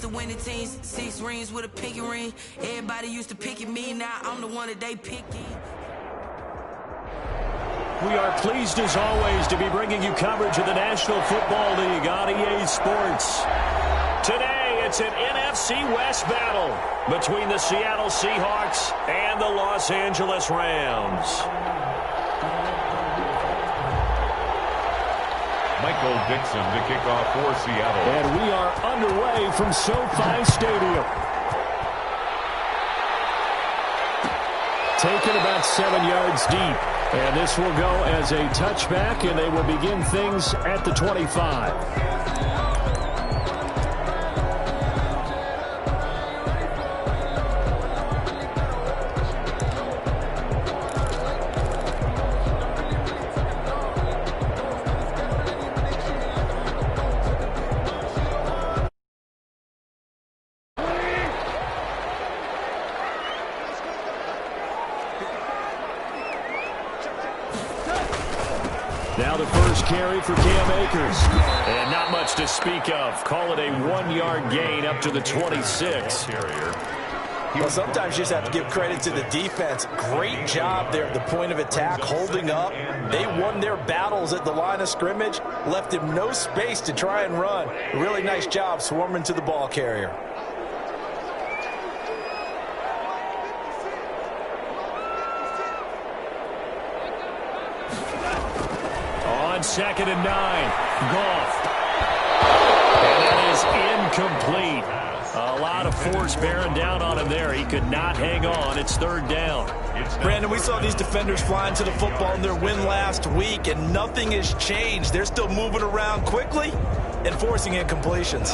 to winning teams, 6 rings with a pinky ring. Everybody used to pick at me, now I'm the one that they picking. We are pleased as always to be bringing you coverage of the National Football League on EA Sports. Today it's an NFC West battle between the Seattle Seahawks and the Los Angeles Rams. Michael Dixon to kick off for Seattle. And we are underway from SoFi Stadium. Taken about 7 yards deep. And this will go as a touchback, and they will begin things at the 25. Now the first carry for Cam Akers. And not much to speak of. Call it a 1-yard gain up to the 26. Well, sometimes you just have to give credit to the defense. Great job there at the point of attack, holding up. They won their battles at the line of scrimmage, left him no space to try and run. Really nice job swarming to the ball carrier. On 2nd and 9, Goff. And that is incomplete. A lot of force bearing down on him there. He could not hang on. It's 3rd down. Brandon, we saw these defenders flying to the football in their win last week, and nothing has changed. They're still moving around quickly and forcing incompletions.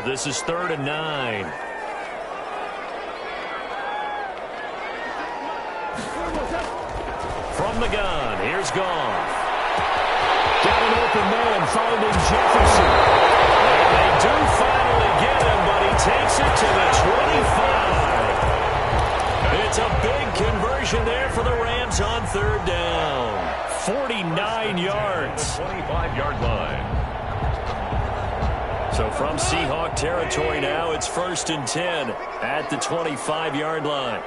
This is 3rd and 9. From the gun, here's Goff. Got an open man, finding Jefferson. And they do finally get him, but he takes it to the 25. It's a big conversion there for the Rams on 3rd down. 49 yards. 25-yard line. So from Seahawk territory now, it's 1st and 10 at the 25-yard line.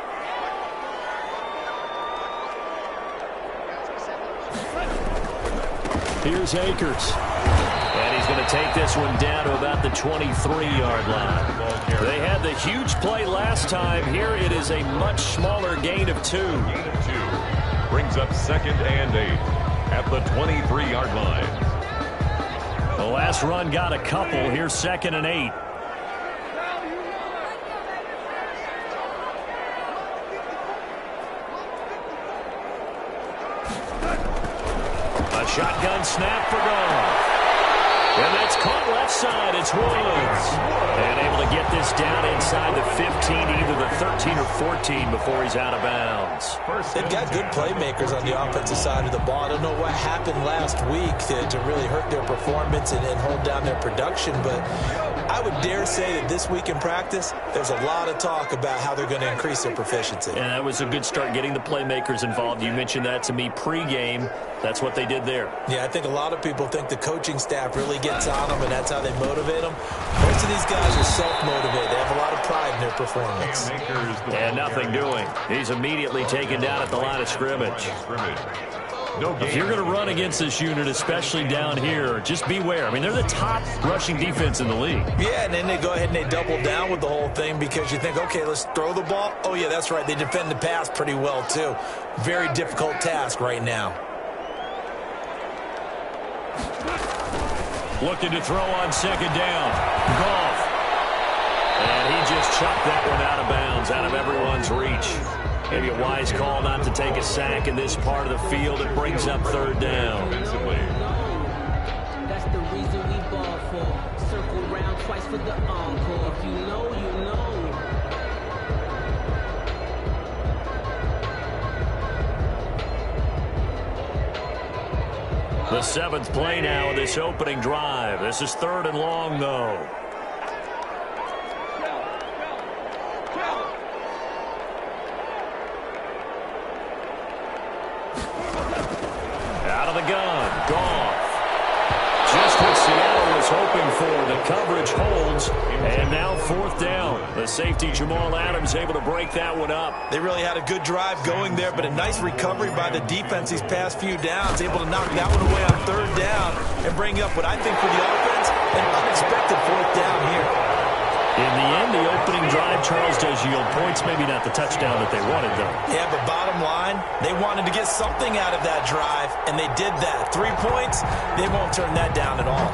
Here's Akers. And he's going to take this one down to about the 23-yard line. They had the huge play last time. Here it is a much smaller gain of 2. Brings up 2nd and 8 at the 23-yard line. The last run got a couple. Here's 2nd and 8. Shotgun snap for Goff. And that's caught left side. It's Woods. And able to get this down inside the 15, either the 13 or 14 before he's out of bounds. They've got good playmakers on the offensive side of the ball. I don't know what happened last week to really hurt their performance and hold down their production, but I would dare say that this week in practice, there's a lot of talk about how they're going to increase their proficiency. And that was a good start, getting the playmakers involved. You mentioned that to me pregame. That's what they did there. Yeah, I think a lot of people think the coaching staff really gets on them, and that's how they motivate them. Most of these guys are self-motivated. They have a lot of pride in their performance. And nothing doing. He's immediately taken down at the line of scrimmage. If you're going to run against this unit, especially down here, just beware. I mean, they're the top rushing defense in the league. Yeah, and then they go ahead and they double down with the whole thing because you think, okay, let's throw the ball. Oh, yeah, that's right. They defend the pass pretty well, too. Very difficult task right now. Looking to throw on 2nd down. Goff. And he just chucked that one out of bounds, out of everyone's reach. Maybe a wise call not to take a sack in this part of the field. It brings up 3rd down. That's the reason we ball for. Circle round twice for the encore. If you know, you know. The 7th play now of this opening drive. This is 3rd and long, though. Out of the gun, Goff. Just what Seattle was was hoping for. The coverage holds, and now fourth down. The safety, Jamal Adams, able to break that one up. They really had a good drive going there, but a nice recovery by the defense these past few downs, able to knock that one away on third down and bring up what I think for the offense, an unexpected fourth down here. In the end, the opening drive, Charles, does yield points. Maybe not the touchdown that they wanted, though. Yeah, but bottom line, they wanted to get something out of that drive, and they did that. 3 points, they won't turn that down at all.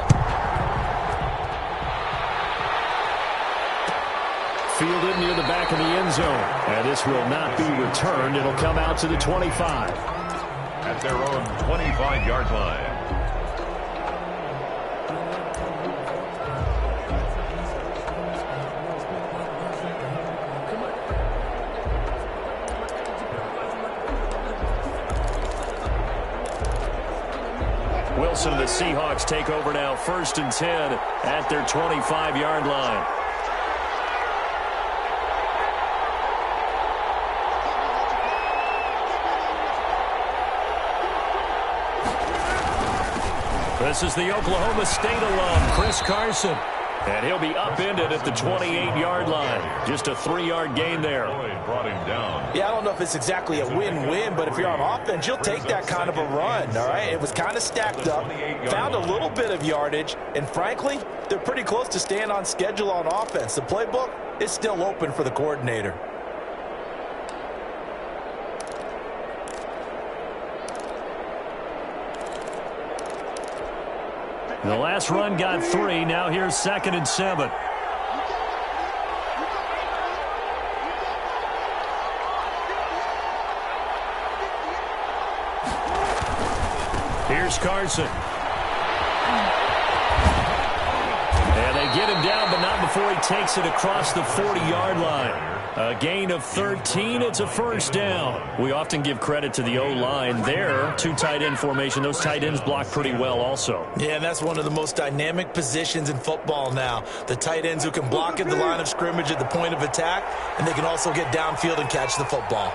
Fielded near the back of the end zone. And this will not be returned. It'll come out to the 25. At their own 25-yard line. Wilson, the Seahawks take over now, 1st and 10 at their 25-yard line. This is the Oklahoma State alum, Chris Carson. And he'll be upended at the 28-yard line. Just a 3-yard gain there. Brought him down. Yeah, I don't know if it's exactly a win-win, but if you're on offense, you'll take that kind of a run, all right? It was kind of stacked up, found a little bit of yardage, and frankly, they're pretty close to staying on schedule on offense. The playbook is still open for the coordinator. The last run got 3. Now here's 2nd and 7. Here's Carson. And they get him down, but not before he takes it across the 40-yard line. A gain of 13. It's a 1st down. We often give credit to the O-line there. 2 tight end formation. Those tight ends block pretty well also. Yeah, and that's one of the most dynamic positions in football now. The tight ends who can block at the line of scrimmage at the point of attack, and they can also get downfield and catch the football.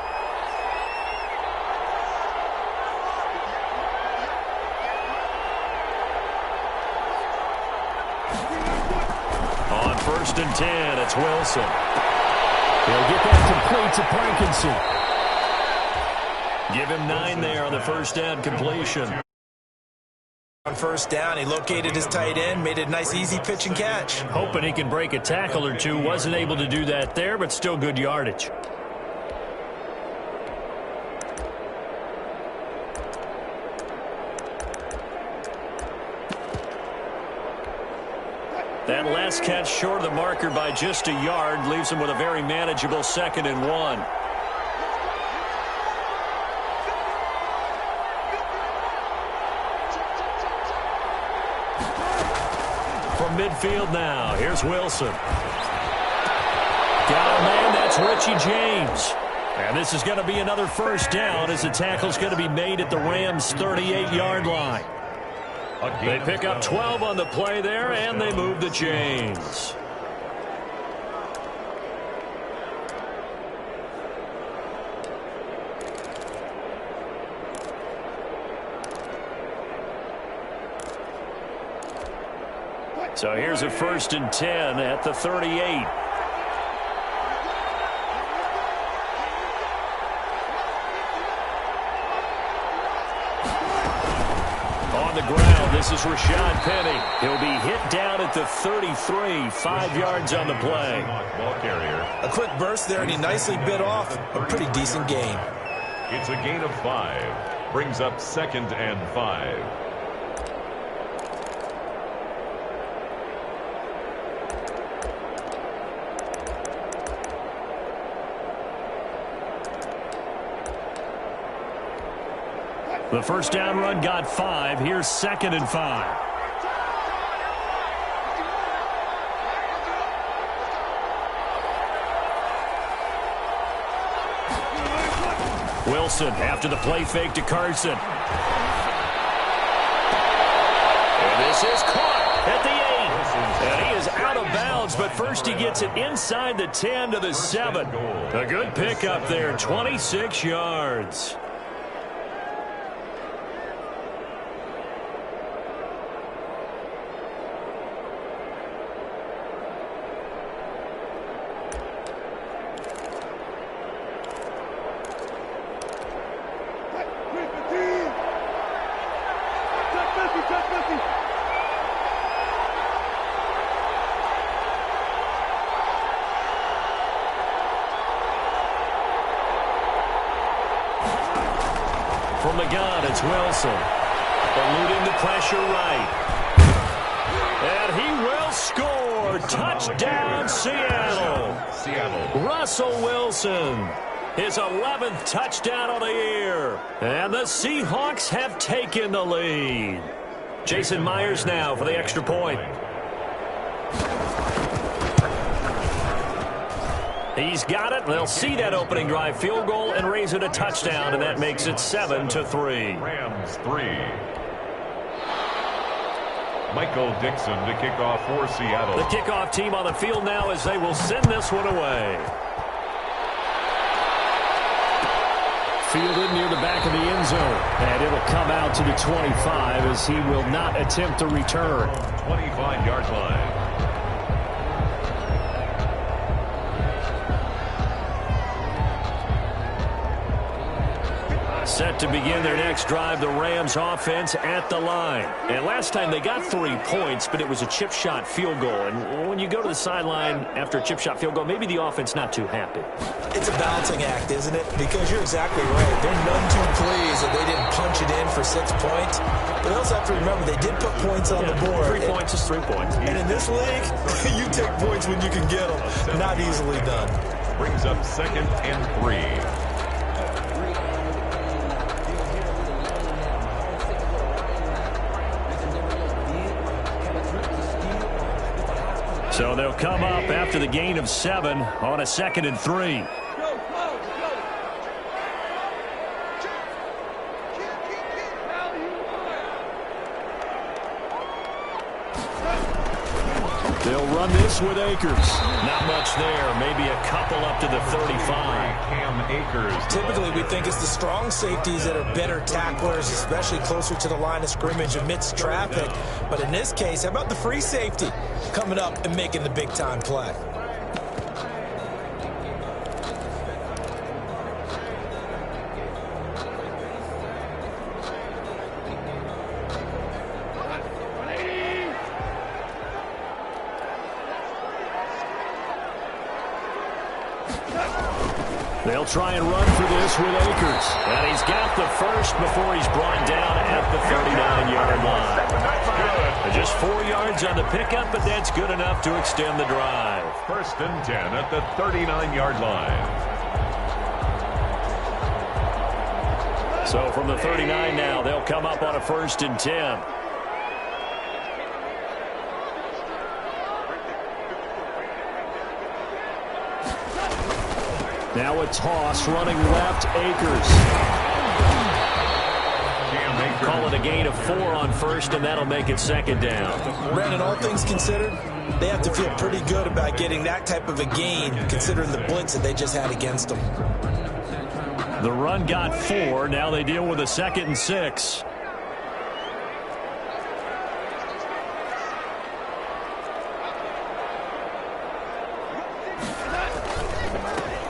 On 1st and 10, it's Wilson. He'll get that complete to Parkinson. Give him 9 there on the 1st down completion. On 1st down, he located his tight end, made a nice easy pitch and catch. Hoping he can break a tackle or two. Wasn't able to do that there, but still good yardage. That last catch short of the marker by just a yard leaves him with a very manageable 2nd and 1. From midfield now, here's Wilson. Got a man, that's Richie James. And this is going to be another 1st down as the tackle's going to be made at the Rams' 38-yard line. They pick up 12 on the play there, and they move the chains. So here's a 1st and 10 at the 38. This is Rashad Penny. He'll be hit down at the 33, 5 yards on the play. Ball carrier. A quick burst there, and he nicely bit off a pretty decent gain. It's a gain of 5. Brings up 2nd and 5. The 1st down run got 5. Here's 2nd and 5. Wilson after the play fake to Carson. And this is caught at the 8. And he is out of bounds, but first he gets it inside the 10 to the 7. A good pickup there, 26 yards. the gun, it's Wilson. Eluding the pressure right. And he will score. Touchdown, Seattle. Russell Wilson. His 11th touchdown of the year. And the Seahawks have taken the lead. Jason Myers now for the extra point. He's got it. They'll see that opening drive field goal and raise it a touchdown, and that makes it 7-3. Rams 3. Michael Dixon to kick off for Seattle. The kickoff team on the field now as they will send this one away. Fielded near the back of the end zone. And it'll come out to the 25 as he will not attempt to return. 25-yard line. Set to begin their next drive, the Rams offense at the line. And last time they got 3 points, but it was a chip shot field goal. And when you go to the sideline after a chip shot field goal, maybe the offense not too happy. It's a balancing act, isn't it? Because you're exactly right. They're none too pleased that they didn't punch it in for 6 points. But they also have to remember they did put points on the board. 3 points is 3 points. And in this league, you take points when you can get them. Not easily done. Brings up 2nd and 3. So they'll come up after the gain of 7 on a 2nd and 3. They'll run this with Akers. Not much there. Maybe a couple up to the 35. Cam Akers. Typically, we think it's the strong safeties that are better tacklers, especially closer to the line of scrimmage amidst traffic. But in this case, how about the free safety coming up and making the big-time play? They'll try and run for this with Akers. And he's got the first before he's brought down at the 39-yard line. Just 4 yards on the pickup, but that's good enough to extend the drive. 1st and 10 at the 39-yard line. So from the 39 now, they'll come up on a 1st and 10. Now a toss running left, Akers. Call it a gain of 4 on 1st, and that'll make it 2nd down. Brandon, all things considered, they have to feel pretty good about getting that type of a gain, considering the blitz that they just had against them. The run got 4. Now they deal with a 2nd and 6.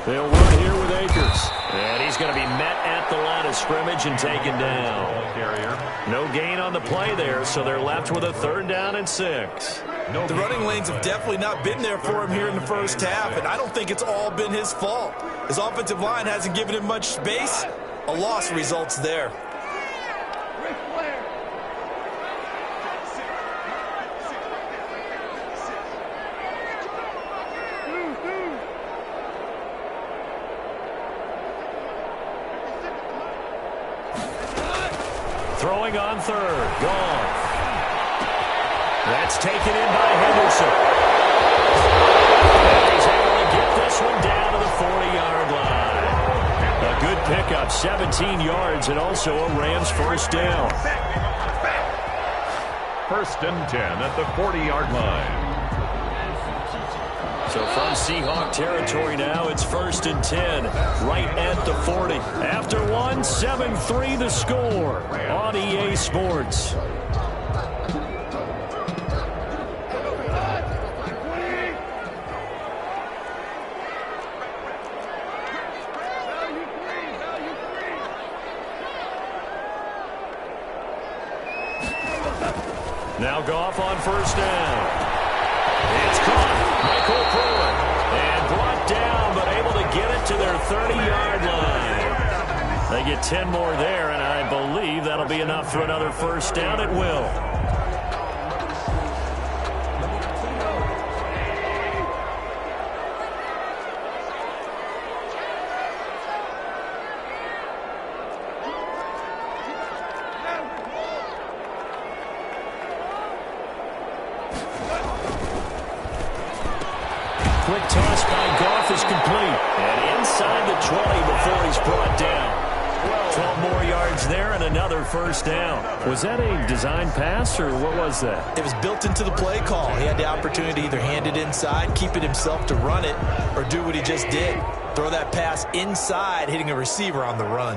They'll run here with Akers. And he's going to be met at the line of scrimmage and taken down. No gain on the play there, so they're left with a 3rd down and 6. The running lanes have definitely not been there for him here in the first half, and I don't think it's all been his fault. His offensive line hasn't given him much space. A loss results there. Throwing on 3rd. Gone. That's taken in by Henderson. And he's able to get this one down to the 40-yard line. A good pickup, 17 yards, and also a Rams 1st down. 1st and 10 at the 40-yard line. So from Seahawk territory now, it's 1st and 10, right at the 40. After one, 7-3 the score on EA Sports. Now Goff on 1st down. It's caught. Michael Pruitt. And brought down, but able to get it to their 30-yard line. They get 10 more there, and I believe that'll be enough for another first down. It will. Quick toss by Goff is complete. And inside the 20 before he's brought down. 12 more yards there and another first down. Was that a design pass or what was that? It was built into the play call. He had the opportunity to either hand it inside, keep it himself to run it, or do what he just did. Throw that pass inside, hitting a receiver on the run.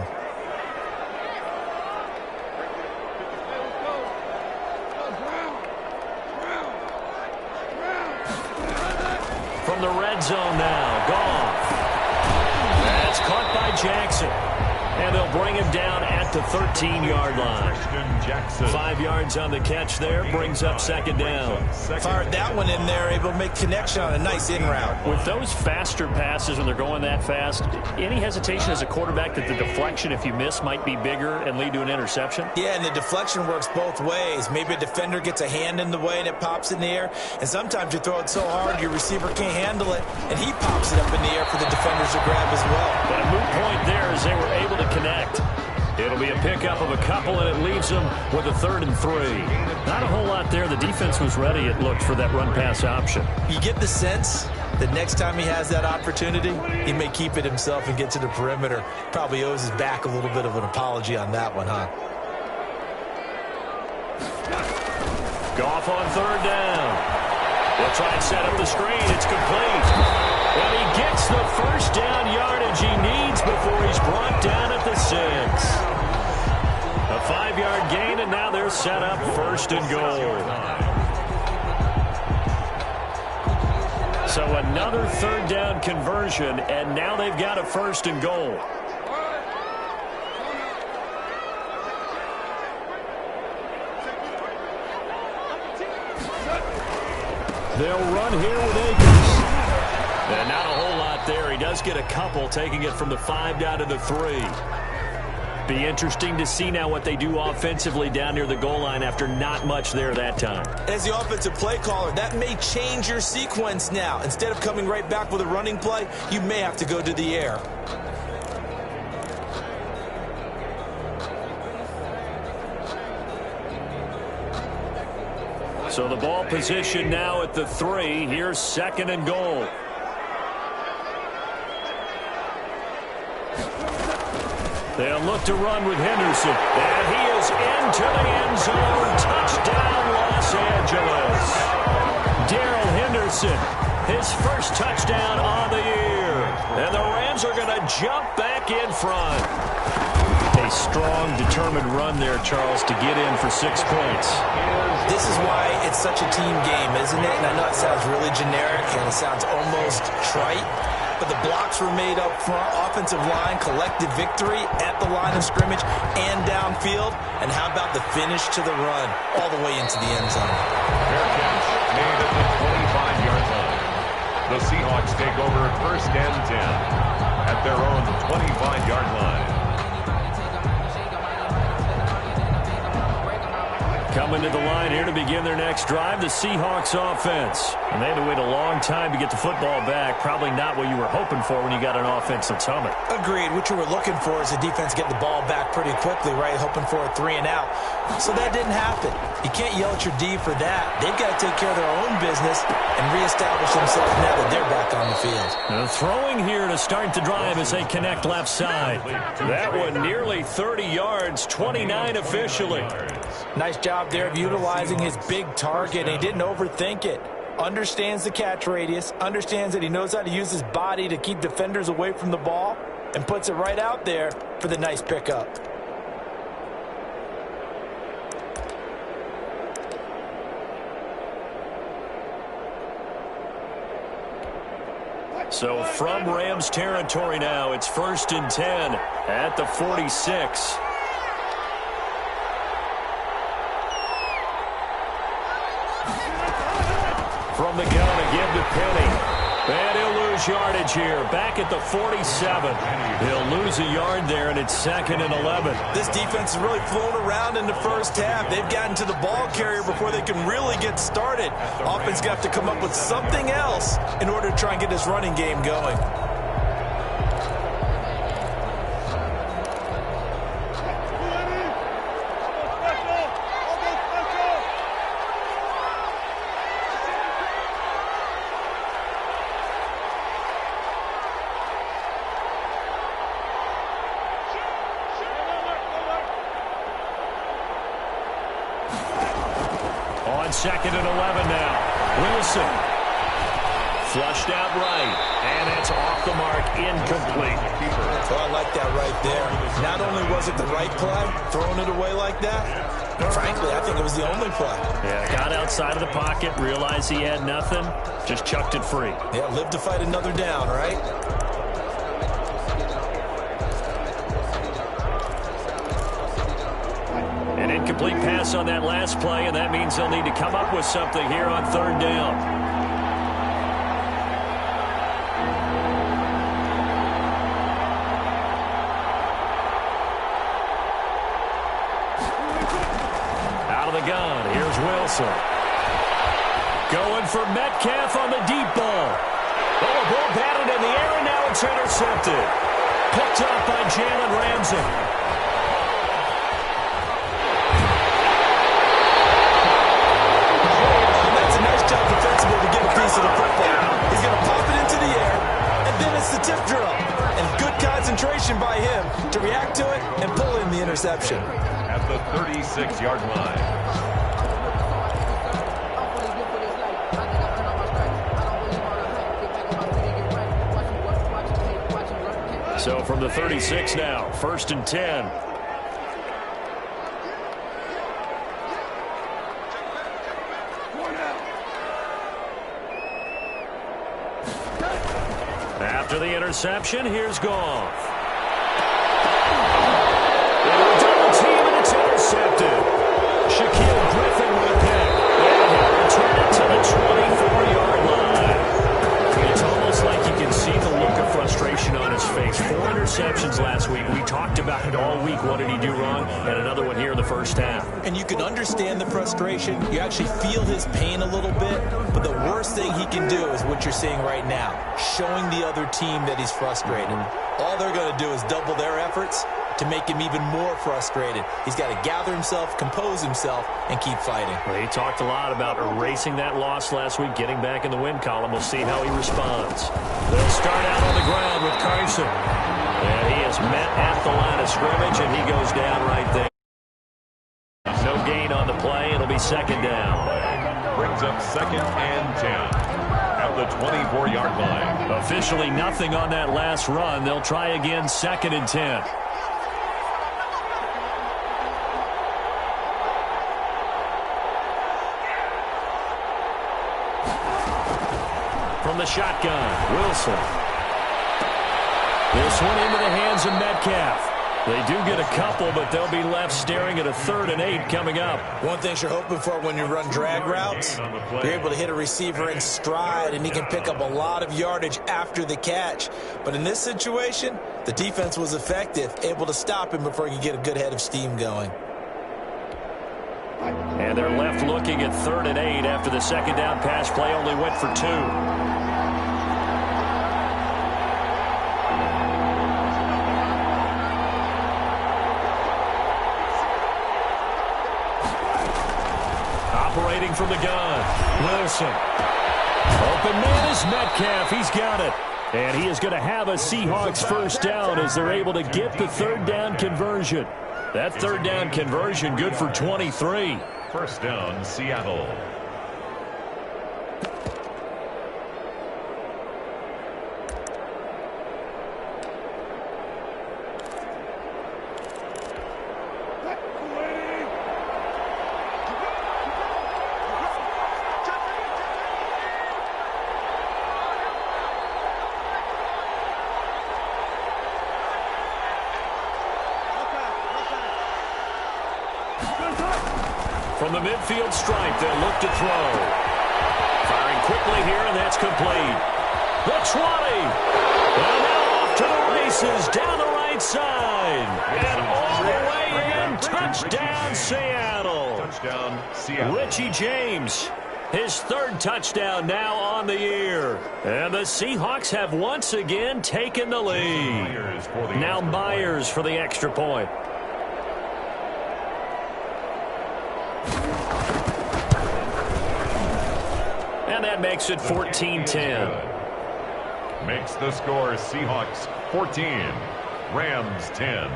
From the red zone now, Goff. That's caught by Jackson. And they'll bring him down at the 13-yard line. 5 yards on the catch there, brings up second down. Fired that one in there, able to make connection on a nice in route. With those faster passes when they're going that fast, any hesitation as a quarterback that the deflection, if you miss, might be bigger and lead to an interception? Yeah, and the deflection works both ways. Maybe a defender gets a hand in the way and it pops in the air. And sometimes you throw it so hard your receiver can't handle it, and he pops it up in the air for the defenders to grab as well. But a moot point there as they were able to connect. It'll be a pickup of a couple, and it leaves them with a 3rd and 3. Not a whole lot there. The defense was ready, it looked, for that run-pass option. You get the sense that next time he has that opportunity, he may keep it himself and get to the perimeter. Probably owes his back a little bit of an apology on that one, huh? Goff on 3rd down. They'll try and set up the screen. It's complete. And he gets the first down yardage he needs before he's brought down at the 6. A 5-yard gain, and now they're set up 1st and goal. So another 3rd down conversion, and now they've got a 1st and goal. They'll run here with Akers. And not a whole lot there. He does get a couple, taking it from the 5 down to the 3. Be interesting to see now what they do offensively down near the goal line after not much there that time. As the offensive play caller, that may change your sequence now. Instead of coming right back with a running play, you may have to go to the air. So the ball position now at the 3. Here's 2nd and goal. They'll look to run with Henderson. And he is into the end zone. Touchdown, Los Angeles. Darrell Henderson, his first touchdown on the year. And the Rams are going to jump back in front. A strong, determined run there, Charles, to get in for 6 points. This is why it's such a team game, isn't it? And I know it sounds really generic and it sounds almost trite, but the blocks were made up front, offensive line, collective victory at the line of scrimmage and downfield. And how about the finish to the run all the way into the end zone? Fair catch made at the 25-yard line. The Seahawks take over 1st and 10 at their own 25-yard line. Coming to the line here to begin their next drive, the Seahawks offense. And they had to wait a long time to get the football back. Probably not what you were hoping for when you got an offense that's humming. Agreed. What you were looking for is the defense get the ball back pretty quickly, right? Hoping for a 3 and out. So that didn't happen. You can't yell at your D for that. They've got to take care of their own business and reestablish themselves now that they're back on the field. And throwing here to start the drive as they connect left side. That one nearly 30 yards, 29 officially. Nice job there of utilizing his big target. He didn't overthink it. Understands the catch radius. Understands that he knows how to use his body to keep defenders away from the ball. And puts it right out there for the nice pickup. So from Rams territory now, it's 1st and 10 at the 46. From the gun, again to Penny. And he'll lose yardage here. Back at the 47. He'll lose a yard there, and it's 2nd and 11. This defense has really flown around in the first half. They've gotten to the ball carrier before they can really get started. Offense got to come up with something else in order to try and get this running game going. On 2nd and 11 now. Wilson. Flushed out right. And it's off the mark. Incomplete. Oh, I like that right there. Not only was it the right play, throwing it away like that, but frankly, I think it was the only play. Yeah, got outside of the pocket, realized he had nothing, just chucked it free. Yeah, live to fight another down, right? An incomplete pass on that last play, and that means they'll need to come up with something here on 3rd down. Out of the gun, here's Wilson. Going for Metcalf on the deep ball. Oh, a ball batted in the air, and now it's intercepted. Picked up by Jalen Ramsey. Defensively to get a piece of the football. He's going to pop it into the air, and then it's the tip drill. And good concentration by him to react to it and pull in the interception. At the 36-yard line. So from the 36 now, 1st and 10. After the interception, here's Goff. Double team, and it's intercepted. Shaquille Griffin with a pick. And he'll return it to the 24-yard line. It's almost like you can see the look of frustration on his face. 4 interceptions last week. We talked about it all week. What did he do wrong? And another one here in the first half. And you can understand the frustration. You actually feel his pain a little bit. But the worst thing he can do is what you're seeing right now, showing the other team that he's frustrated. All they're going to do is double their efforts to make him even more frustrated. He's got to gather himself, compose himself, and keep fighting. Well, he talked a lot about erasing that loss last week, getting back in the win column. We'll see how he responds. They'll start out on the ground with Carson. And he is met at the line of scrimmage, and he goes down right there. No gain on the play. It'll be 2nd down. Brings up 2nd and 10 at the 24-yard line. Officially nothing on that last run. They'll try again, 2nd and 10. From the shotgun, Wilson. This one into the hands of Metcalf. They do get a couple, but they'll be left staring at a 3rd and 8 coming up. One thing you're hoping for when you run drag routes, you're able to hit a receiver in stride, and he can pick up a lot of yardage after the catch. But in this situation, the defense was effective, able to stop him before he could get a good head of steam going. And they're left looking at 3rd and 8 after the 2nd down pass play only went for 2. Operating from the gun, Wilson. Open man is Metcalf. He's got it. And he is going to have a Seahawks 1st down as they're able to get the 3rd down conversion. That 3rd down conversion good for 23. 1st down, Seattle. From the midfield stripe, they'll look to throw. Firing quickly here, and that's complete. the 20. And now off to the races down the right side. And all the way in. Touchdown, Seattle. Touchdown, Seattle. Richie James, his third touchdown now on the year. And the Seahawks have once again taken the lead. Now Myers for the extra point. And that makes it 14-10. Makes the score Seahawks 14, Rams 10.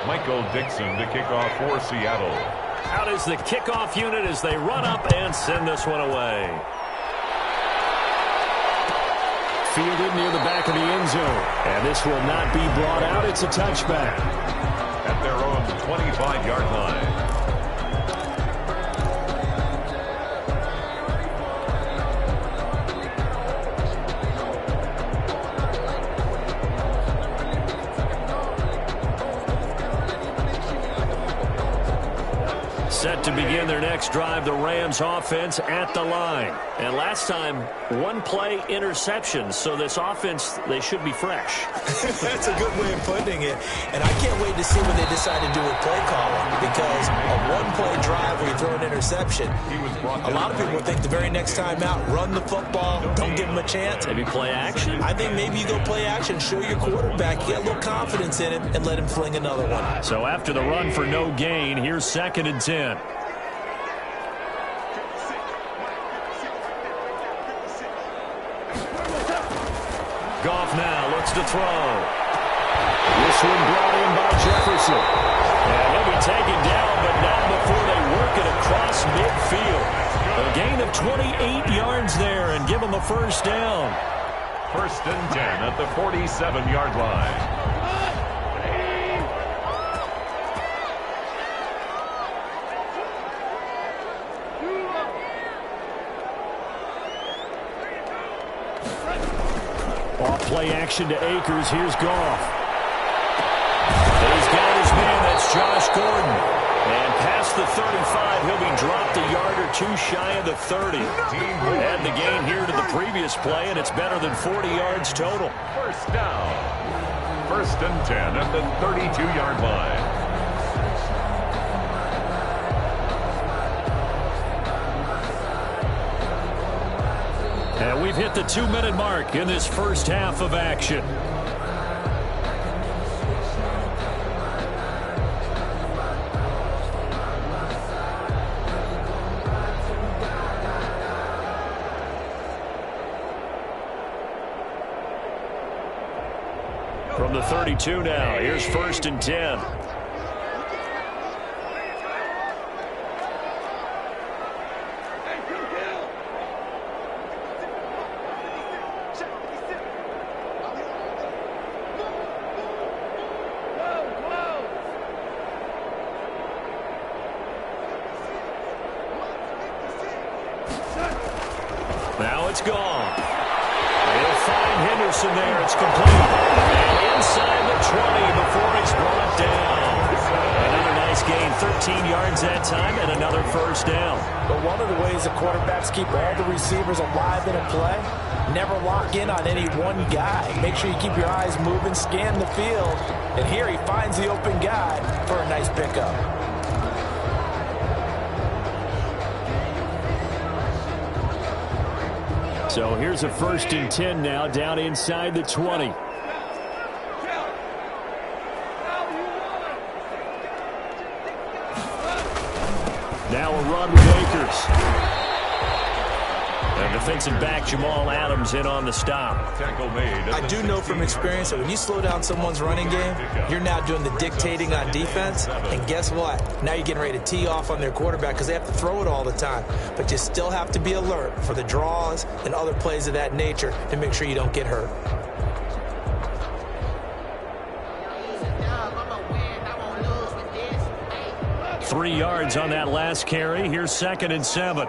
Michael Dixon to kick off for Seattle. Out is the kickoff unit as they run up and send this one away. Fielded near the back of the end zone. And this will not be brought out. It's a touchback. At their own 25-yard line. Set to begin their next drive, the Rams offense at the line. And last time, one-play interception. So this offense, they should be fresh. That's a good way of putting it. And I can't wait to see what they decide to do with play calling. Because a one-play drive where you throw an interception, a lot of people think the very next time out, run the football, don't give them a chance. Maybe play action? I think maybe you go play action, show your quarterback, you get a little confidence in him, and let him fling another one. So after the run for no gain, here's 2nd and 10. Goff now looks to throw. This one brought in by Jefferson. And he'll be taken down, but not before they work it across midfield. A gain of 28 yards there and give them a first down. 1st and 10 at the 47-yard line. Play action to Akers. Here's Goff. He's got his man. That's Josh Gordon. And past the 35, he'll be dropped a yard or two shy of the 30. Add the gain here to the previous play, and it's better than 40 yards total. First down. 1st and 10 at the 32-yard line. And we've hit the 2-minute mark in this first half of action. From the 32 now, here's 1st and 10. Now it's gone. They'll find Henderson there. It's complete. And inside the 20 before he's brought down. Another nice gain. 13 yards that time and another first down. But one of the ways the quarterbacks keep all the receivers alive in a play, never lock in on any one guy. Make sure you keep your eyes moving, scan the field. And here he finds the open guy for a nice pickup. So here's a 1st and 10 now down inside the 20. Now a run with Akers. And defensive back Jamal Adams in on the stop. Tackle made. I do know from experience that when you slow down someone's running game, you're now doing the dictating on defense. And guess what? Now you're getting ready to tee off on their quarterback because they have to throw it all the time. But you still have to be alert for the draws and other plays of that nature to make sure you don't get hurt. Three yards on that last carry. Here's 2nd and 7.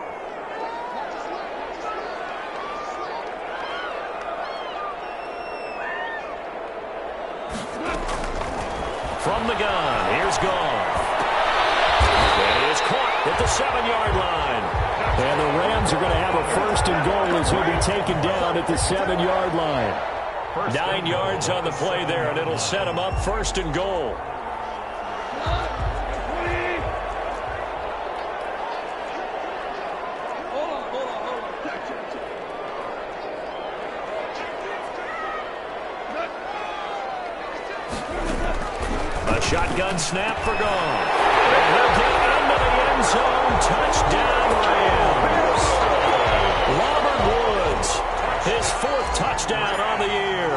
From the gun, here's Goff. And he is caught at the 7-yard line. And the Rams are going to have a first and goal as he'll be taken down at the 7-yard line. 9 yards on the play there, and it'll set him up first and goal. A shotgun snap for Gone. And he'll get into the end zone. Touchdown, Rams. Robert Woods, his 4th touchdown on the year,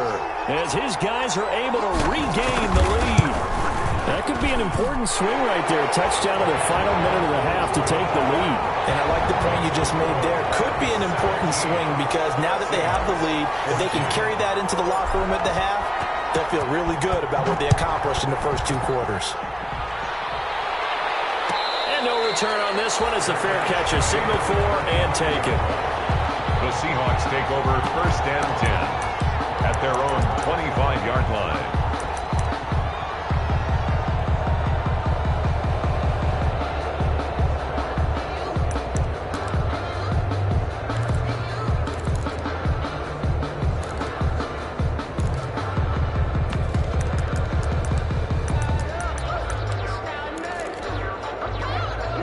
as his guys are able to regain the lead. That could be an important swing right there. Touchdown in the final minute of the half to take the lead. And I like the point you just made there. Could be an important swing because now that they have the lead, if they can carry that into the locker room at the half, they'll feel really good about what they accomplished in the first 2 quarters. And no return on this one as the fair catch is signaled for and taken. The Seahawks take over first and 10 at their own 25-yard line.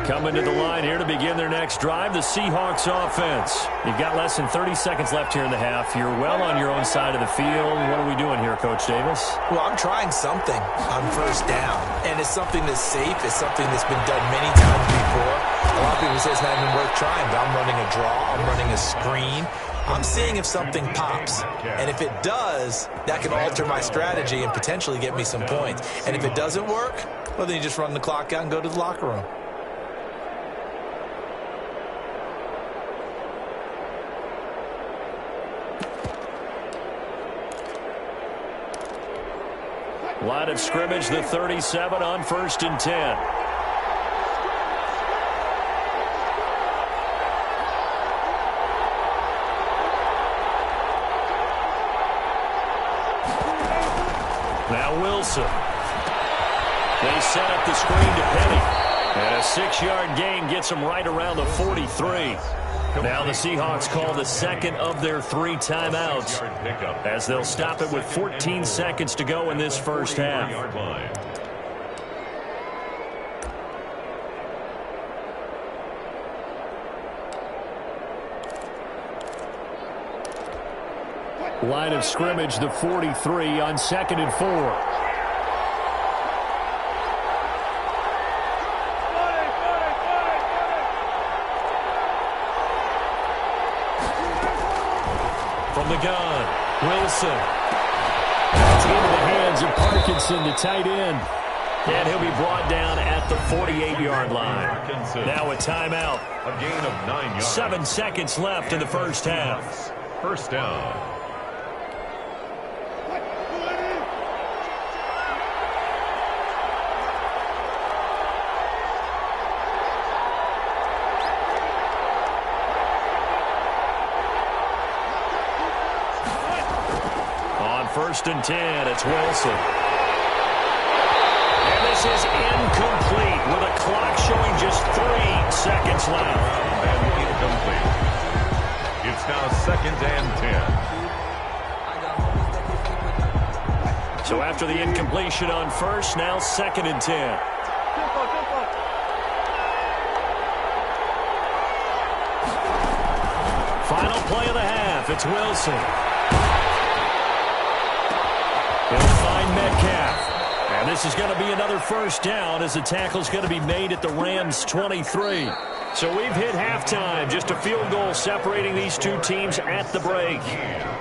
Coming to the line here to begin their next drive, the Seahawks offense. You've got less than 30 seconds left here in the half. You're well on your own side of the field. What are we doing here, Coach Davis? Well, I'm trying something on first down, and it's something that's safe. It's something that's been done many times before. A lot of people say it's not even worth trying, but I'm running a draw. I'm running a screen. I'm seeing if something pops, and if it does, that can alter my strategy and potentially get me some points. And if it doesn't work, well, then you just run the clock out and go to the locker room. Line of scrimmage, the 37 on first and 10. Now Wilson. They set up the screen to Penny. And a 6-yard gain gets them right around the 43. Now the Seahawks call the second of their 3 timeouts as they'll stop it with 14 seconds to go in this first half. Line of scrimmage, the 43 on 2nd and 4. From the gun, Wilson. That's into the hands of Parkinson, the tight end. And he'll be brought down at the 48-yard line. Now a timeout. A gain of 9 yards. 7 seconds left in the first half. First down. First and 10, it's Wilson. And this is incomplete with a clock showing just 3 seconds left. And incomplete. It's now 2nd and 10. So after the incompletion on first, now 2nd and 10. Final play of the half, it's Wilson. He'll find Metcalf. And this is going to be another first down as the tackle's going to be made at the Rams' 23. So we've hit halftime. Just a field goal separating these 2 teams at the break.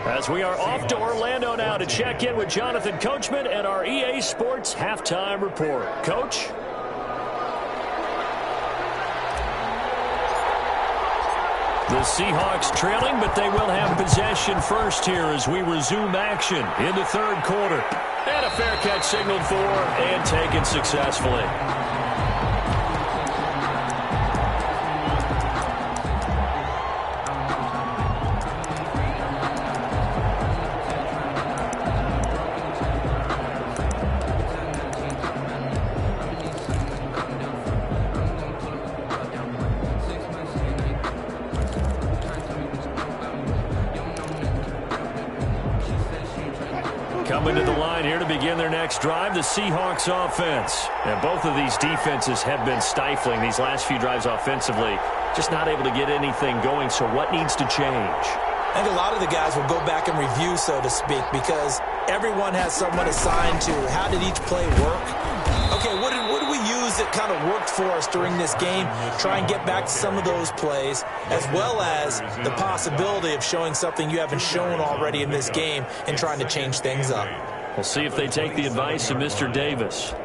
As we are off to Orlando now to check in with Jonathan Coachman and our EA Sports Halftime Report. Coach? The Seahawks trailing, but they will have possession first here as we resume action in the 3rd quarter. And a fair catch signaled for and taken successfully. begin their next drive, the Seahawks offense. And both of these defenses have been stifling these last few drives offensively. Just not able to get anything going, so what needs to change? I think a lot of the guys will go back and review, so to speak, because everyone has someone assigned to how did each play work. Okay, what did we use that kind of worked for us during this game? Try and get back to some of those plays, as well as the possibility of showing something you haven't shown already in this game and trying to change things up. We'll see if they take the advice of Mr. Davis.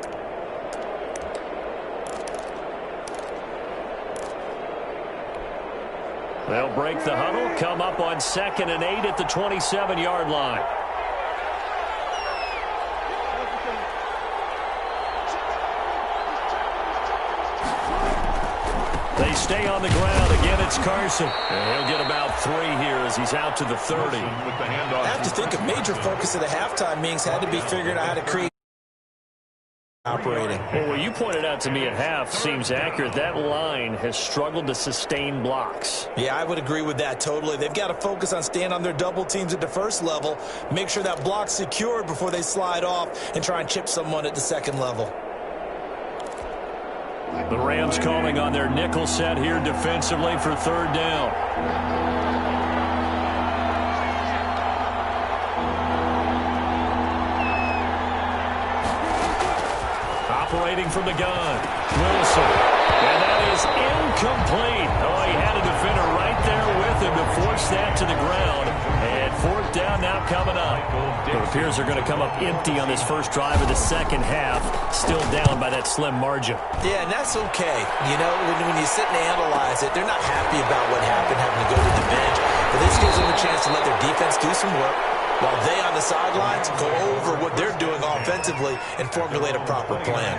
They'll break the huddle, come up on 2nd and 8 at the 27-yard line. They stay on the ground. Again, it's Carson. And he'll get about 3 here as he's out to the 30. I have to think a major focus of the halftime meetings had to be figuring out how to create operating. Well, what you pointed out to me at half seems accurate. That line has struggled to sustain blocks. Yeah, I would agree with that totally. They've got to focus on staying on their double teams at the first level, make sure that block's secured before they slide off, and try and chip someone at the second level. The Rams calling on their nickel set here defensively for 3rd down. Operating from the gun, Wilson. And that is incomplete. Oh, he had a defender right there with him to force that to the ground. And 4th down now coming up. It appears they're going to come up empty on this first drive of the second half. Still down by that slim margin. Yeah, and that's okay. You know, when you sit and analyze it, they're not happy about what happened, having to go to the bench. But this gives them a chance to let their defense do some work, while they on the sidelines go over what they're doing offensively and formulate a proper plan.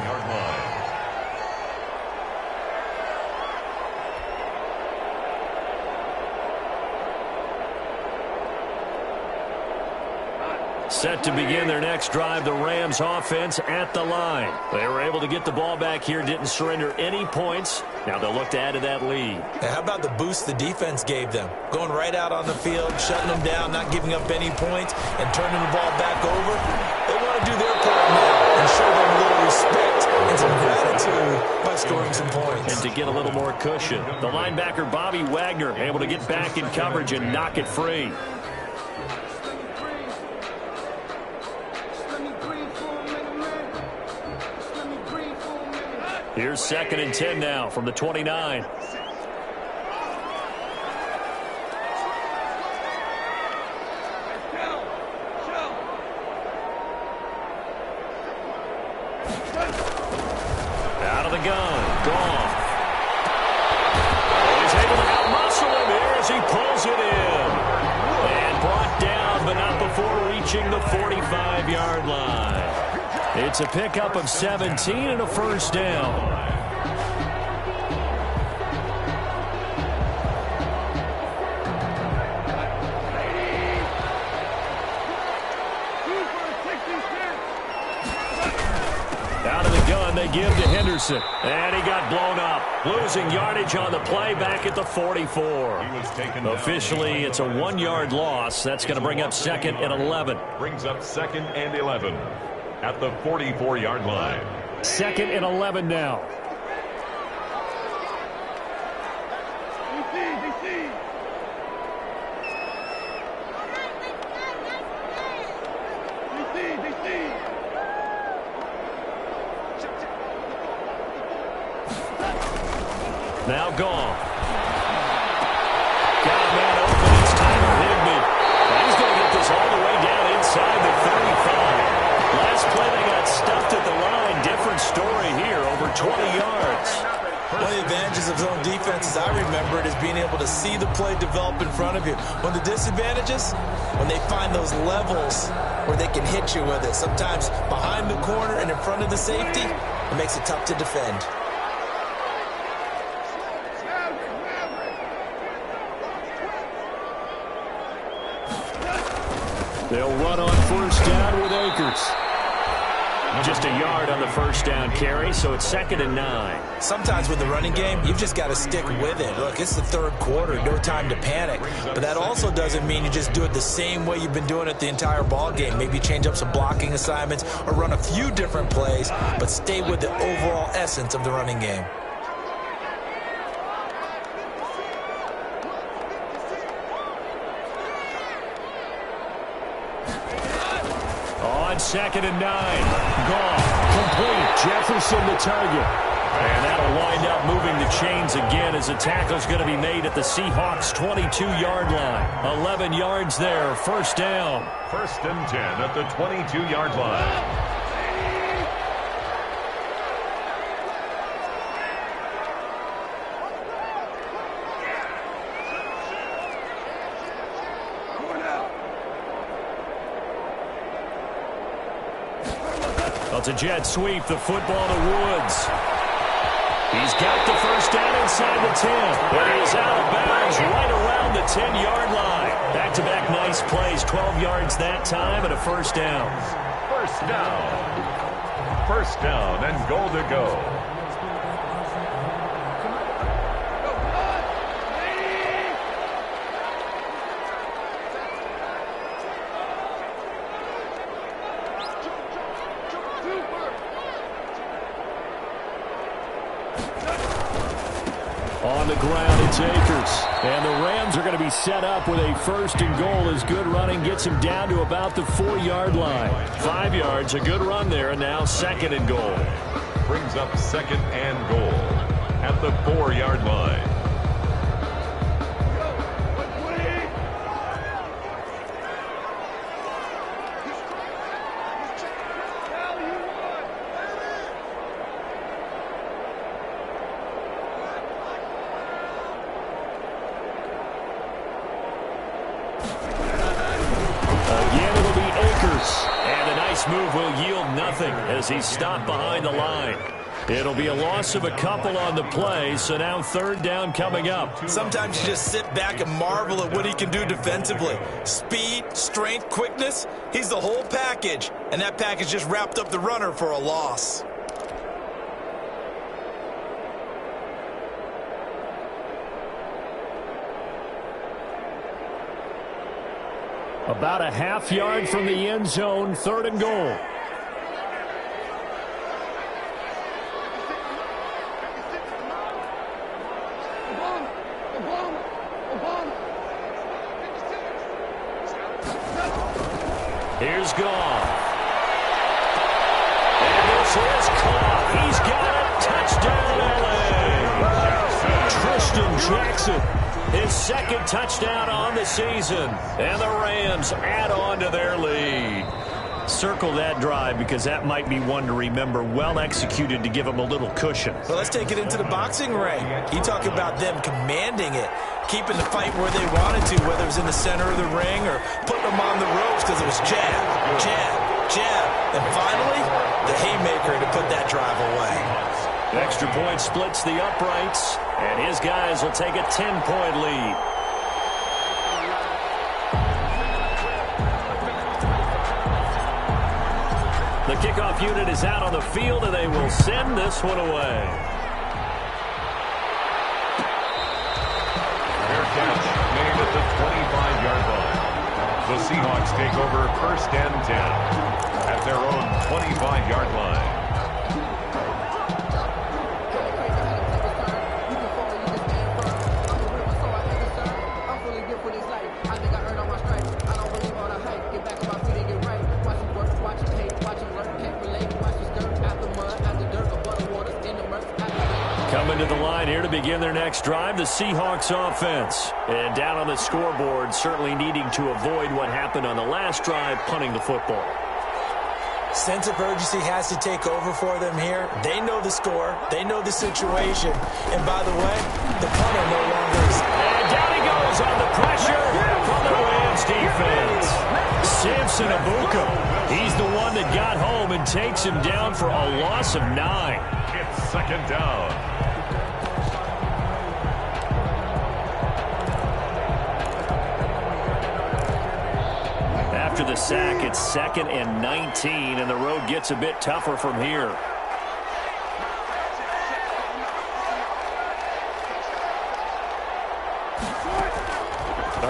Set to begin their next drive, the Rams offense at the line. They were able to get the ball back here, didn't surrender any points. Now they'll look to add to that lead. Now, how about the boost the defense gave them? Going right out on the field, shutting them down, not giving up any points, and turning the ball back over. They want to do their part now and show them a little respect and some gratitude by scoring some points. And to get a little more cushion, the linebacker Bobby Wagner able to get back in coverage and knock it free. Here's 2nd and 10 now from the 29. Out of the gun, Goff. He's able to out-muscle him here as he pulls it in. And brought down, but not before reaching the 45-yard line. It's a pickup of 17 and a 1st down. Out of the gun, they give to Henderson. And he got blown up. Losing yardage on the play back at the 44. Officially, it's a 1-yard loss. That's going to bring up 2nd and 11. Brings up 2nd and 11. At the 44-yard line. 2nd and 11 now. Now Goff. Got a man open. It's Tyler Higbee. He's going to get this all the way down inside the 35. Last play, they got stuffed at the line. Different story here, over 20 yards. One of the advantages of zone defense, as I remember it, is being able to see the play develop in front of you. One of the disadvantages, when they find those levels where they can hit you with it, sometimes behind the corner and in front of the safety, it makes it tough to defend. They'll run on 1st down with Akers. Just a yard on the first down carry, so it's 2nd and 9. Sometimes with the running game, you've just got to stick with it. Look, it's the third quarter, no time to panic. But that also doesn't mean you just do it the same way you've been doing it the entire ball game. Maybe change up some blocking assignments or run a few different plays, but stay with the overall essence of the running game. On 2nd and 9. Goff, complete. Jefferson the target. And that'll wind up moving the chains again as the tackle's going to be made at the Seahawks' 22-yard line. 11 yards there, first down. 1st and 10 at the 22-yard line. It's a jet sweep, the football to Woods. He's got the first down inside the 10. But he is out of bounds right around the 10-yard line. Back-to-back nice plays, 12 yards that time and a first down. First down. First down and goal to go. On the ground, it's Akers. And the Rams are going to be set up with a 1st and goal as good running gets him down to about the 4-yard line. 5 yards, a good run there, and now 2nd and goal. Brings up 2nd and goal at the 4-yard line. Move will yield nothing as he's stopped behind the line. It'll be a loss of a couple on the play, so now 3rd down coming up. Sometimes you just sit back and marvel at what he can do defensively. Speed, strength, quickness, he's the whole package. And that package just wrapped up the runner for a loss. About a half yard from the end zone, 3rd and goal. Here's Goff. And this is caught. He's got a touchdown, L.A. Tristan Jackson. His 2nd touchdown on the season. And the Rams add on to their lead. Circle that drive because that might be one to remember. Well executed to give them a little cushion. Well, let's take it into the boxing ring. You talk about them commanding it, keeping the fight where they wanted to, whether it was in the center of the ring or putting them on the ropes because it was jab, jab, jab. And finally, the haymaker to put that drive away. Extra point splits the uprights, and his guys will take a 10-point lead. The kickoff unit is out on the field, and they will send this one away. Fair catch made at the 25-yard line. The Seahawks take over 1st and 10 at their own 25-yard line. Coming to the line here to begin their next drive, the Seahawks offense. And down on the scoreboard, certainly needing to avoid what happened on the last drive, punting the football. Sense of urgency has to take over for them here. They know the score. They know the situation. And by the way, the punter no longer is. And down he goes on the pressure from the Rams defense. Samson Abuka. He's the one that got home and takes him down for a loss of 9. It's 2nd down. After the the sack. It's 2nd and 19, and the road gets a bit tougher from here.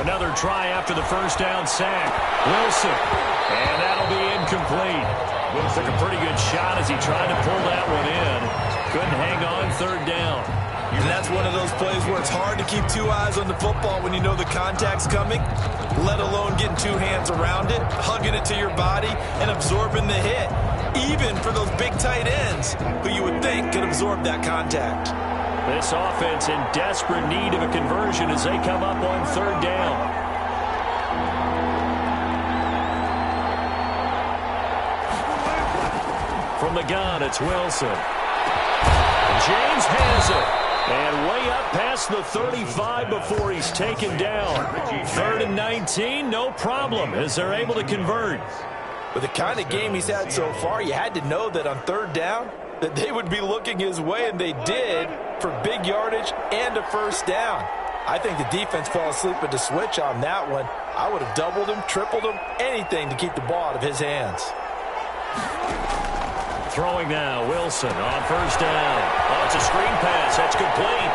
Another try after the first down sack. Wilson. And that'll be incomplete. Took a pretty good shot as he tried to pull that one in. Couldn't hang on 3rd down. And that's one of those plays where it's hard to keep 2 eyes on the football when you know the contact's coming, let alone getting 2 hands around it, hugging it to your body, and absorbing the hit. Even for those big tight ends who you would think could absorb that contact. This offense in desperate need of a conversion as they come up on 3rd down. From the gun, it's Wilson. James has it. And way up past the 35 before he's taken down. 3rd and 19, no problem as they're able to convert. With the kind of game he's had so far, you had to know that on 3rd down that they would be looking his way, and they did, for big yardage and a first down. I think the defense fell asleep at the switch on that one. I would have doubled him, tripled him, anything to keep the ball out of his hands. Throwing now, Wilson on first down. Oh, it's a screen pass. That's complete.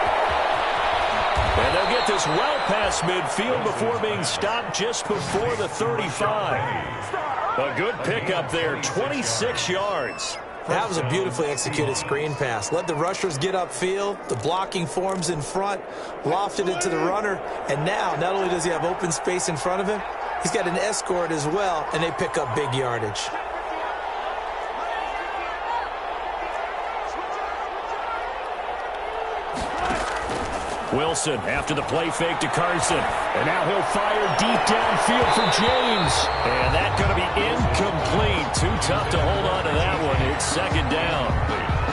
And they'll get this well past midfield before being stopped just before the 35. A good pickup there, 26 yards. That was a beautifully executed screen pass. Let the rushers get upfield. The blocking forms in front. Lofted it to the runner. And now, not only does he have open space in front of him, he's got an escort as well, and they pick up big yardage. Wilson after the play fake to Carson. And now he'll fire deep downfield for James. And that's going to be incomplete. Too tough to hold on to that one. It's 2nd down.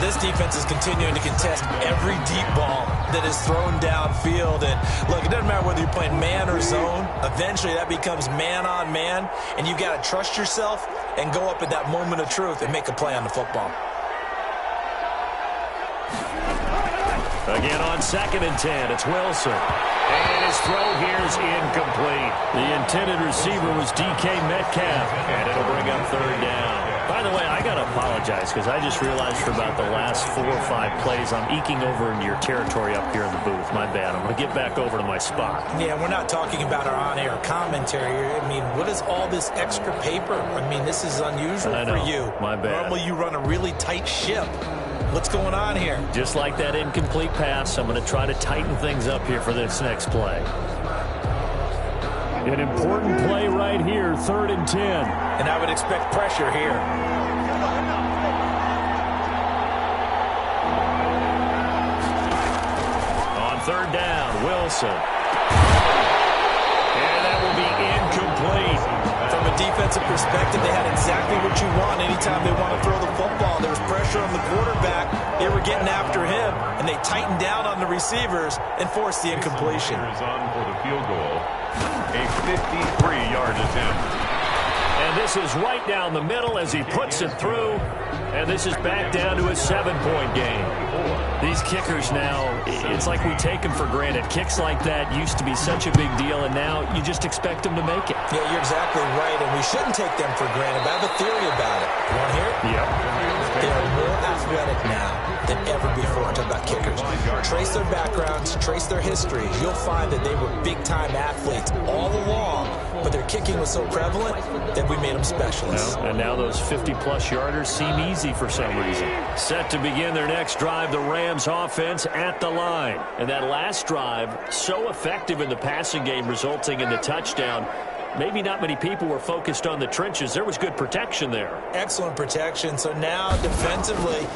This defense is continuing to contest every deep ball that is thrown downfield. And look, it doesn't matter whether you're playing man or zone. Eventually that becomes man on man. And you've got to trust yourself and go up at that moment of truth and make a play on the football. Again on 2nd and 10, it's Wilson. And his throw here is incomplete. The intended receiver was DK Metcalf. And it'll bring up 3rd down. By the way, I got to apologize because I just realized for about the last 4 or 5 plays I'm eking over into your territory up here in the booth. My bad. I'm going to get back over to my spot. Yeah, we're not talking about our on-air commentary. I mean, what is all this extra paper? I mean, this is unusual for you. My bad. Normally you run a really tight ship. What's going on here? Just like that incomplete pass, I'm going to try to tighten things up here for this next play. An important play right here, 3rd and 10. And I would expect pressure here. On 3rd down, Wilson. And that will be incomplete. From a defensive perspective, they had exactly what you want anytime they want to throw the football. There was pressure on the quarterback. They were getting after him, and they tightened down on the receivers and forced the incompletion. On for the field goal, a 53-yard attempt. And this is right down the middle as he puts it through. And this is back down to a 7-point game. These kickers now, it's like we take them for granted. Kicks like that used to be such a big deal, and now you just expect them to make it. Yeah, you're exactly right, and we shouldn't take them for granted. But I have a theory about it. You want to hear it? Yep. They are more athletic now than ever before. Talk about kickers. Trace their backgrounds, trace their histories. You'll find that they were big-time athletes all along, but their kicking was so prevalent that we made them specialists. And now those 50-plus yarders seem easy for some reason. Set to begin their next drive, the Rams offense at the line. And that last drive, so effective in the passing game, resulting in the touchdown. Maybe not many people were focused on the trenches. There was good protection there. Excellent protection. So now, defensively,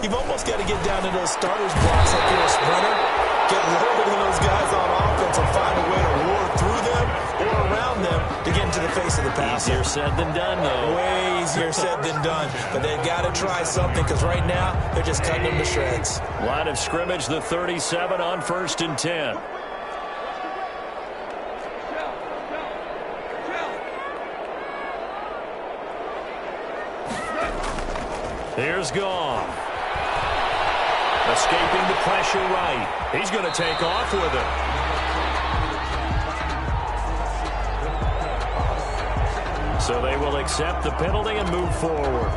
you've almost got to get down to those starters blocks like you're a sprinter. Get rid of those guys on offense and find a way to roar through them or around them to get into the face of the passer. Easier said than done, though. Way easier said than done. But they've got to try something because right now they're just cutting them to shreds. Line of scrimmage, the 37 on 1st and 10. Here's Goff. Escaping the pressure right. He's going to take off with it. So they will accept the penalty and move forward.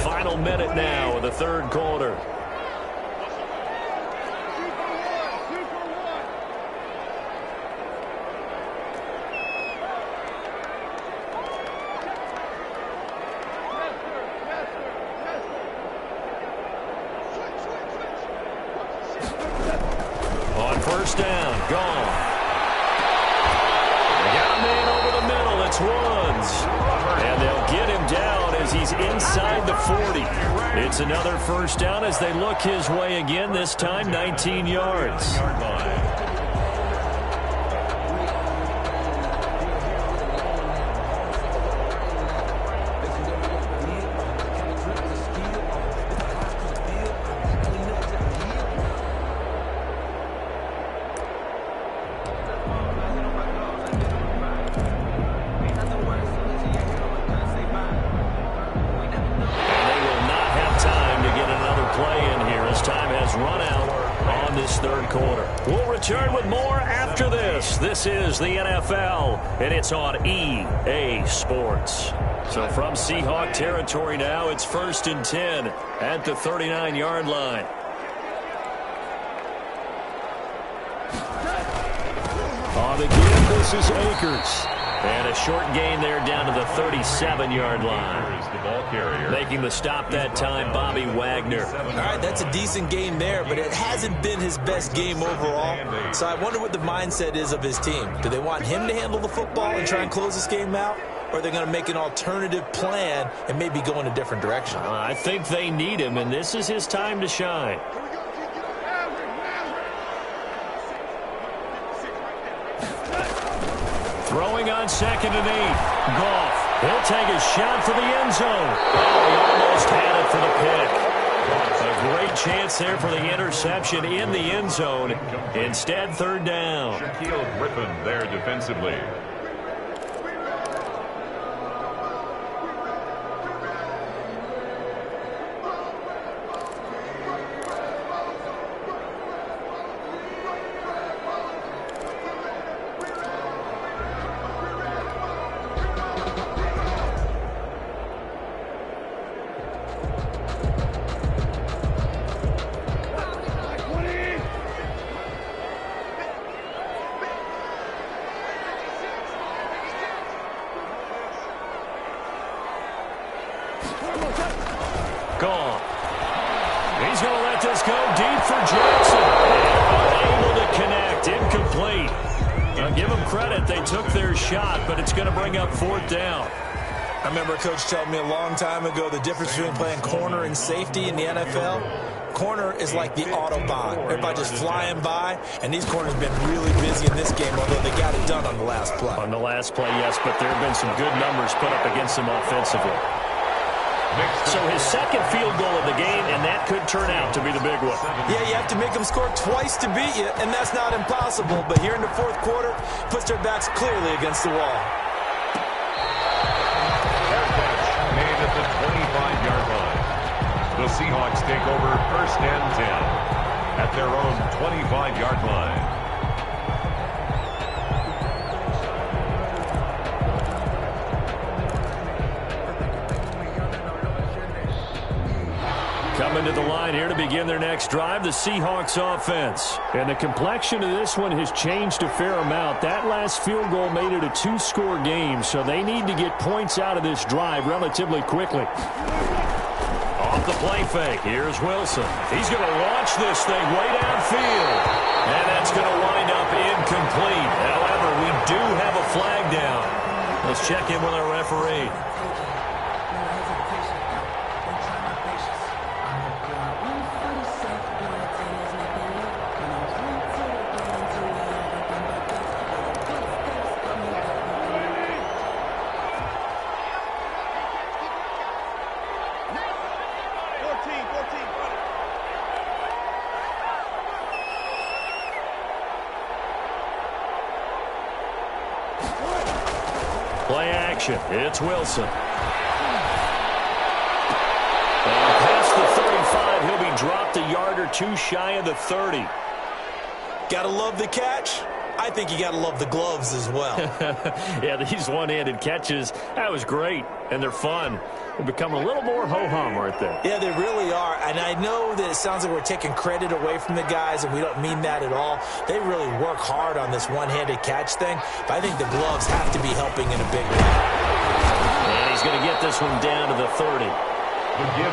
Final minute now of the third quarter. On first down, gone. They got a man over the middle. It's Woods. And they'll get him down as he's inside the 40. It's another first down as they look his way again, this time 19 yards. Return with more after this. This is the NFL, and it's on EA Sports. So from Seahawk territory now, it's 1st and 10 at the 39-yard line. On the give, this is Akers. And a short gain there down to the 37-yard line. The ball carrier. Making the stop that time, Bobby Wagner. All right, that's a decent game there, but it hasn't been his best game overall. So I wonder what the mindset is of his team. Do they want him to handle the football and try and close this game out? Or are they going to make an alternative plan and maybe go in a different direction? I think they need him, and this is his time to shine. Throwing on 2nd and 8. Goff. He'll take a shot for the end zone. Oh, he almost had it for the pick. A great chance there for the interception in the end zone. Instead, 3rd down. Shaquille Griffin there defensively. Gone. He's going to let this go deep for Jackson. Unable to connect. Incomplete. Now give them credit. They took their shot, but it's going to bring up 4th down. I remember a coach telling me a long time ago the difference between playing corner and safety in the NFL. Corner is like the Autobahn. Everybody just flying by, and these corners have been really busy in this game, although they got it done on the last play. On the last play, yes, but there have been some good numbers put up against them offensively. So his second field goal of the game, and that could turn out to be the big one. Yeah, you have to make them score twice to beat you, and that's not impossible. But here in the 4th quarter, puts their backs clearly against the wall. Made at the 25-yard line. The Seahawks take over 1st and 10 at their own 25-yard line. Coming to the line here to begin their next drive, the Seahawks offense. And the complexion of this one has changed a fair amount. That last field goal made it a 2-score game, so they need to get points out of this drive relatively quickly. Off the play fake, here's Wilson. He's going to launch this thing way downfield. And that's going to wind up incomplete. However, we do have a flag down. Let's check in with our referee. Play action. It's Wilson. And past the 35, he'll be dropped a yard or two shy of the 30. Gotta love the catch. I think you gotta love the gloves as well. Yeah, these one-handed catches, that was great, and they're fun. They're becoming a little more ho-hum, aren't they? Yeah, they really are, and I know that it sounds like we're taking credit away from the guys, and we don't mean that at all. They really work hard on this one-handed catch thing, but I think the gloves have to be helping in a big way. And he's going to get this one down to the 30.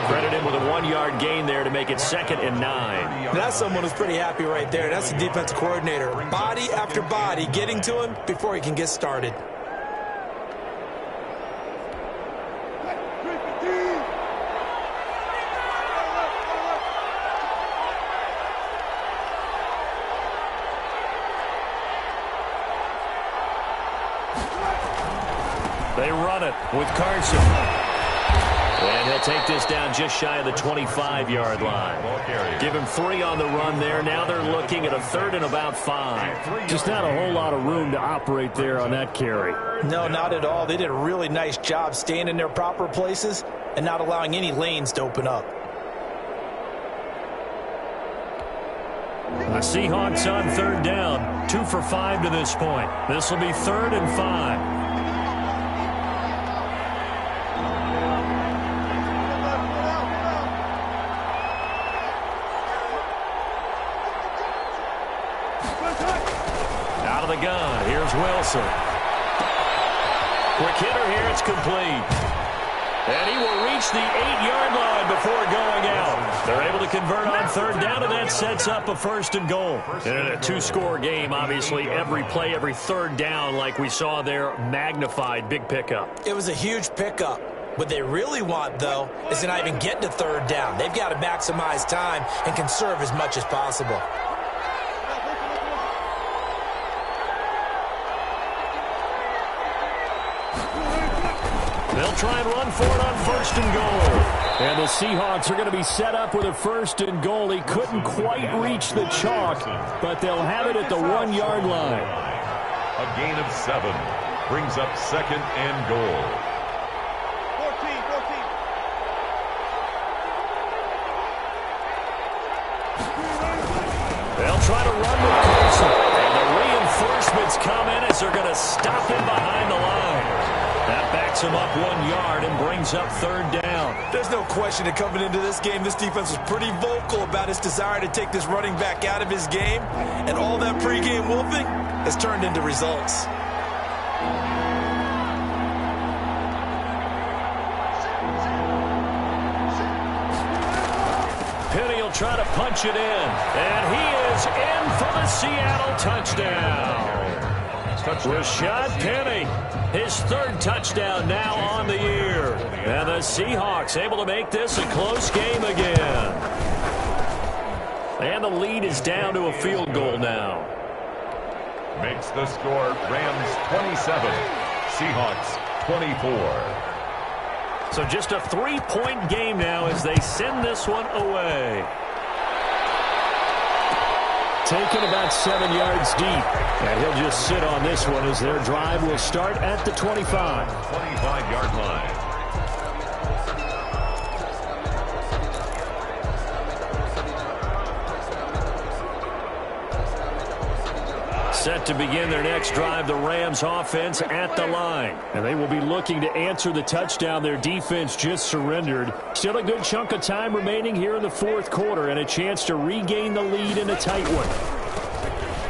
Credit him with a 1-yard gain there to make it 2nd and 9. That's someone who's pretty happy right there. That's the defensive coordinator. Body after body getting to him before he can get started. They run it with Carson. And he'll take this down just shy of the 25-yard line. Give him 3 on the run there. Now they're looking at a 3rd and about 5. Just not a whole lot of room to operate there on that carry. No, not at all. They did a really nice job staying in their proper places and not allowing any lanes to open up. The Seahawks on 3rd down. 2 for 5 to this point. This will be 3rd and 5. Gun. Here's Wilson. Quick hitter here. It's complete. And he will reach the 8-yard line before going out. They're able to convert on 3rd down, and that sets up a 1st and goal. And in a 2-score game, obviously, every play, every 3rd down, like we saw there, magnified. Big pickup. It was a huge pickup. What they really want, though, is to not even get to 3rd down. They've got to maximize time and conserve as much as possible. They'll try and run for it on 1st and goal. And the Seahawks are going to be set up with a 1st and goal. He couldn't quite reach the chalk, but they'll have it at the 1-yard line. A gain of 7 brings up 2nd and goal. 14. They'll try to run with Carson. And the reinforcements come in as they're going to stop him behind the line. That backs him up 1 yard and brings up 3rd down. There's no question that coming into this game, this defense was pretty vocal about its desire to take this running back out of his game. And all that pregame wolfing has turned into results. Penny will try to punch it in. And he is in for the Seattle touchdown. Rashad Penny, his 3rd touchdown now on the year. And the Seahawks able to make this a close game again. And the lead is down to a field goal now. Makes the score Rams 27, Seahawks 24. So just a 3-point game now as they send this one away. Taken about 7 yards deep. And he'll just sit on this one as their drive will start at the 25. 25-yard line. Set to begin their next drive, the Rams offense at the line. And they will be looking to answer the touchdown their defense just surrendered. Still a good chunk of time remaining here in the 4th quarter and a chance to regain the lead in a tight one.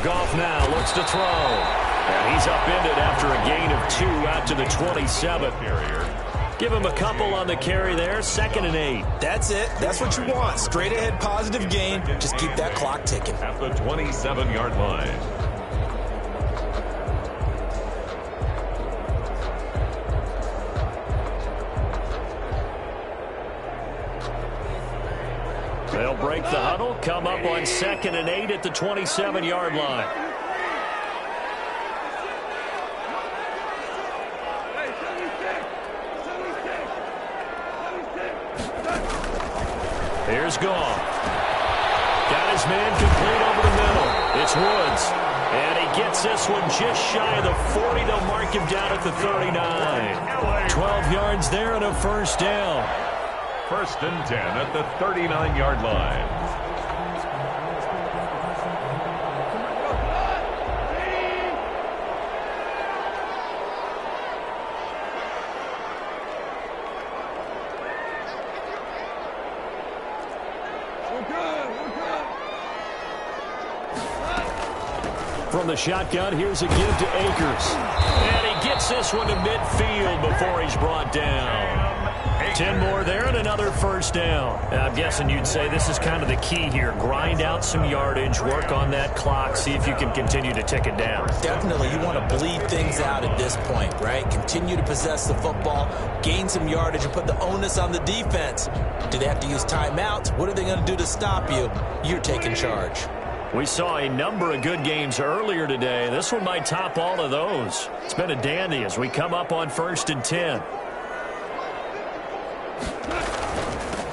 Goff now looks to throw. And he's upended after a gain of 2 out to the 27. Give him a couple on the carry there, 2nd and 8. That's it. That's what you want. Straight ahead positive gain. Just keep that clock ticking. At the 27-yard line. They'll break the huddle, come up on 2nd and 8 at the 27-yard line. Here's Goff. Got his man complete over the middle. It's Woods. And he gets this one just shy of the 40. They'll mark him down at the 39. 12 yards there and a 1st down. First and 10 at the 39-yard line. From the shotgun, here's a give to Akers. And he gets this one to midfield before he's brought down. 10 more there and another first down. I'm guessing you'd say this is kind of the key here. Grind out some yardage, work on that clock, see if you can continue to tick it down. Definitely. You want to bleed things out at this point, right? Continue to possess the football, gain some yardage, and put the onus on the defense. Do they have to use timeouts? What are they going to do to stop you? You're taking charge. We saw a number of good games earlier today. This one might top all of those. It's been a dandy as we come up on first and 10.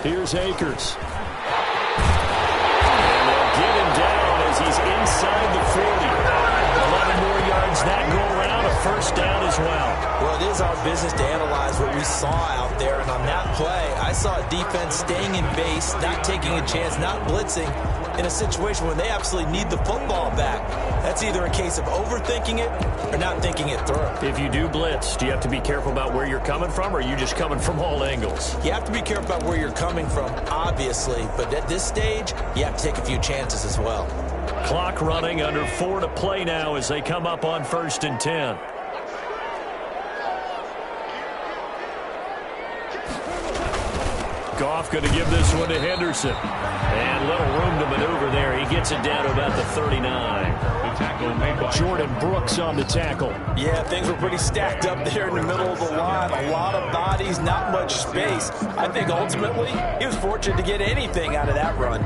Here's Akers. And they'll get him down as he's inside the 40. 11 more yards that go around, a first down as well. Well, it is our business to analyze what we saw out there. And on that play, I saw a defense staying in base, not taking a chance, not blitzing, in a situation where they absolutely need the football back. That's either a case of overthinking it or not thinking it through. If you do blitz, do you have to be careful about where you're coming from, or are you just coming from all angles? You have to be careful about where you're coming from, obviously, but at this stage, you have to take a few chances as well. Clock running, under 4 to play now as they come up on first and 10. Goff going to give this one to Henderson. And little room to maneuver there. He gets it down to about the 39. The tackle made by Jordan Brooks on the tackle. Yeah, things were pretty stacked up there in the middle of the line. A lot of bodies, not much space. I think ultimately he was fortunate to get anything out of that run.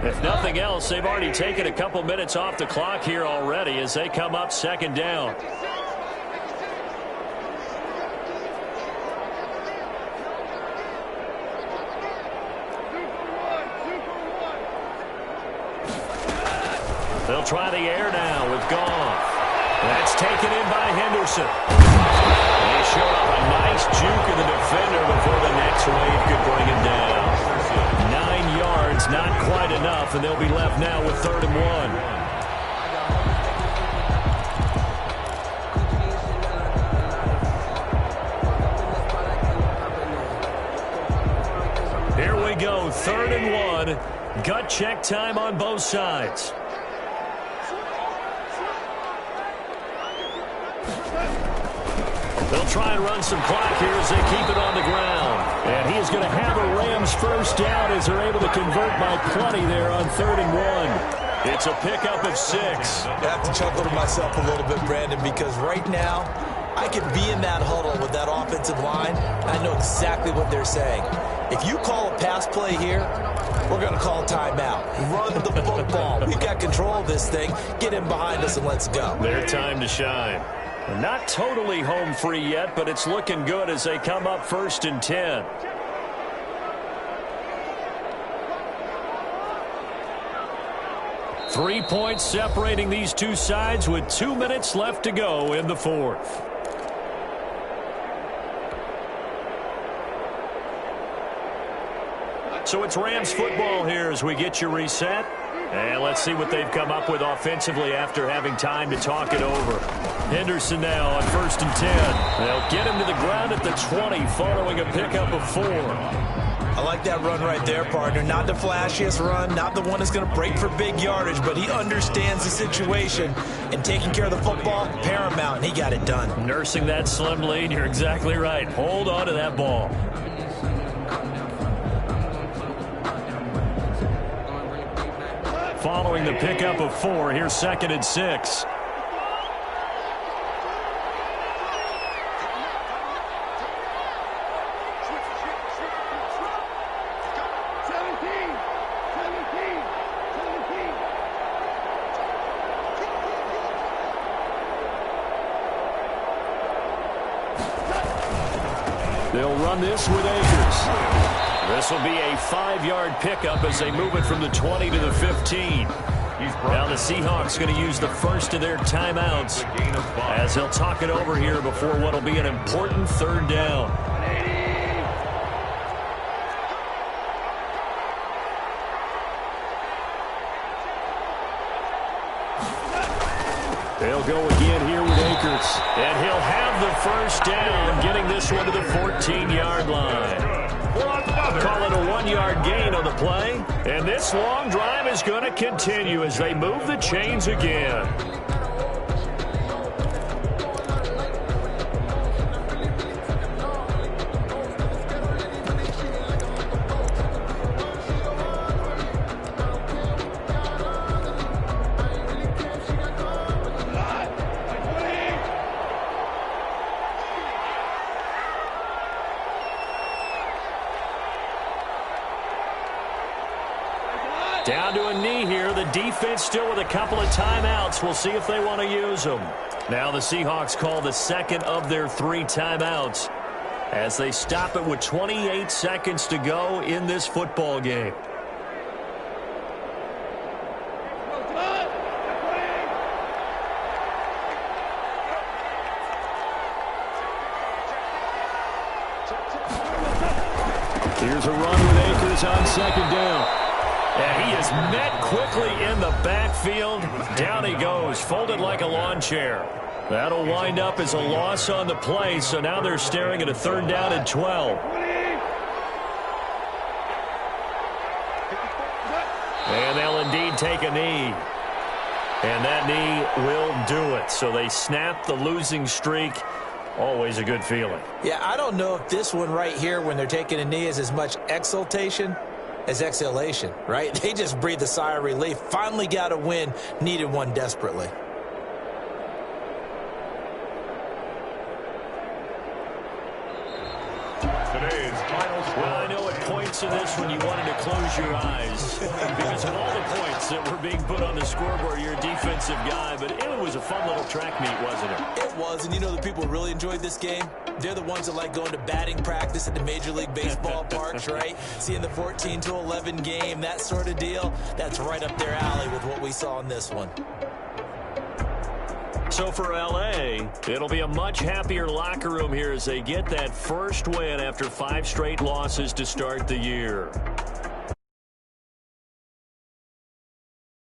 If nothing else, they've already taken a couple minutes off the clock here already as they come up second down. They'll try the air now with Goff. That's taken in by Henderson. And he showed up a nice juke in the defender before the next wave could bring him down. 9 yards, not quite enough, and they'll be left now with 3rd and 1. Here we go, 3rd and 1. Gut check time on both sides. They'll try and run some clock here as they keep it on the ground. And he is going to have a Rams first down as they're able to convert by plenty there on 3rd and 1. It's a pickup of 6. I have to chuckle to myself a little bit, Brandon, because right now I could be in that huddle with that offensive line. I know exactly what they're saying. If you call a pass play here, we're going to call a timeout. Run the football. We've got control of this thing. Get in behind us and let's go. Their time to shine. Not totally home free yet, but it's looking good as they come up 1st and 10. Three points separating these two sides with 2 minutes left to go in the 4th. So it's Rams football here as we get you reset. And let's see what they've come up with offensively after having time to talk it over. Henderson now on 1st and 10. They'll get him to the ground at the 20 following a pickup of 4. I like that run right there, partner. Not the flashiest run, not the one that's going to break for big yardage, but he understands the situation, and taking care of the football, paramount, and he got it done. Nursing that slim lead, you're exactly right. Hold on to that ball. Following the pickup of 4, here's 2nd and 6. They'll run this with Akers. This will be a 5-yard pickup as they move it from the 20 to the 15. Now the Seahawks going to use the first of their timeouts as they'll talk it over here before what will be an important third down. They'll go again here with Akers. And he'll have the first down, getting this one to the 14-yard line. Call it a 1-yard gain on the play. And this long drive is going to continue as they move the chains again. Down to a knee here. The defense still with a couple of timeouts. We'll see if they want to use them. Now the Seahawks call the second of their 3 timeouts as they stop it with 28 seconds to go in this football game. Here's a run with Akers on second down. And he is met quickly in the backfield. Down he goes, folded like a lawn chair. That'll wind up as a loss on the play, so now they're staring at a third down and 12. And they'll indeed take a knee. And that knee will do it. So they snap the losing streak. Always a good feeling. Yeah, I don't know if this one right here, when they're taking a knee, is as much exultation as exhalation, right? They just breathed a sigh of relief. Finally got a win. Needed one desperately. Today's final score. Well, I know at points in this when you wanted to close your eyes because of all the points that were being put on the scoreboard. You're a defensive guy, but it was a fun little track meet, wasn't it? It was, and you know the people who really enjoyed this game? They're the ones that like going to batting practice at the Major League Baseball parks, right? Seeing the 14-11 game, that sort of deal. That's right up their alley with what we saw in this one. So for L.A., it'll be a much happier locker room here as they get that first win after 5 straight losses to start the year.